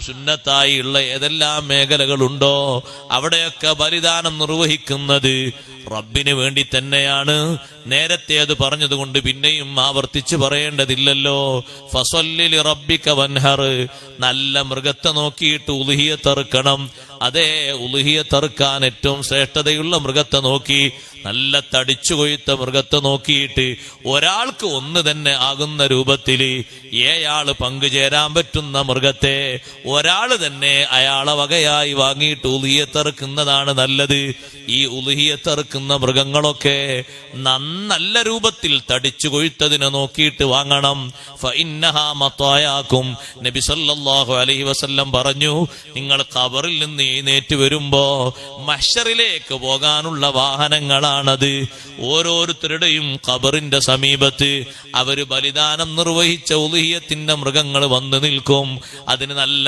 സുന്നത്തായി ഉള്ള ഏതെല്ലാം മേഖലകളുണ്ടോ അവിടെയൊക്കെ ബലിദാനം നിർവഹിക്കുന്നത് റബ്ബിന് വേണ്ടി തന്നെയാണ്. നേരത്തെ അത് പറഞ്ഞതുകൊണ്ട് പിന്നെയും ആവർത്തിച്ച് പറയേണ്ടതില്ലല്ലോ. ഫസല്ലി ലിറബ്ബിക വൻഹർ, നല്ല മൃഗത്തെ നോക്കിയിട്ട് ഉളുഹിയത്ത് അറുക്കണം. അതേ, ഉളുഹിയത്ത് അറുക്കാൻ ഏറ്റവും ശ്രേഷ്ഠതയുള്ള മൃഗത്തെ നോക്കി, നല്ല തടിച്ചു കൊയ്ത്ത മൃഗത്തെ നോക്കിയിട്ട് ഒരാൾക്ക് ഒന്ന് തന്നെ ആകുന്ന രൂപത്തിൽ 7 ആള് പങ്കുചേരാൻ പറ്റുന്ന മൃഗത്തെ ഒരാള് തന്നെ അയാളെ വകയായി വാങ്ങിയിട്ട് ഉളുഹിയത്ത് നല്ലത്. ഈ ഉളുഹിയത്ത് മൃഗങ്ങളൊക്കെ നല്ല രൂപത്തിൽ തടിച്ചു കൊഴുത്തതിനെ നോക്കിയിട്ട് വാങ്ങണം. ഫഇന്നഹാ മതായാകും, നബി സല്ലല്ലാഹു അലൈഹി വസല്ലം പറഞ്ഞു, നിങ്ങൾ ഖബറിൽ നിന്ന് എഴുന്നേറ്റ് വരുമ്പോ മഹ്ശറിലേക്ക് പോകാനുള്ള വാഹനങ്ങളാണത്. ഓരോരുത്തരുടെയും ഖബറിന്റെ സമീപത്ത് അവര് ബലിദാനം നിർവഹിച്ച ഉളുഹിയത്തിന്റെ മൃഗങ്ങൾ വന്നു നിൽക്കും. അതിന് നല്ല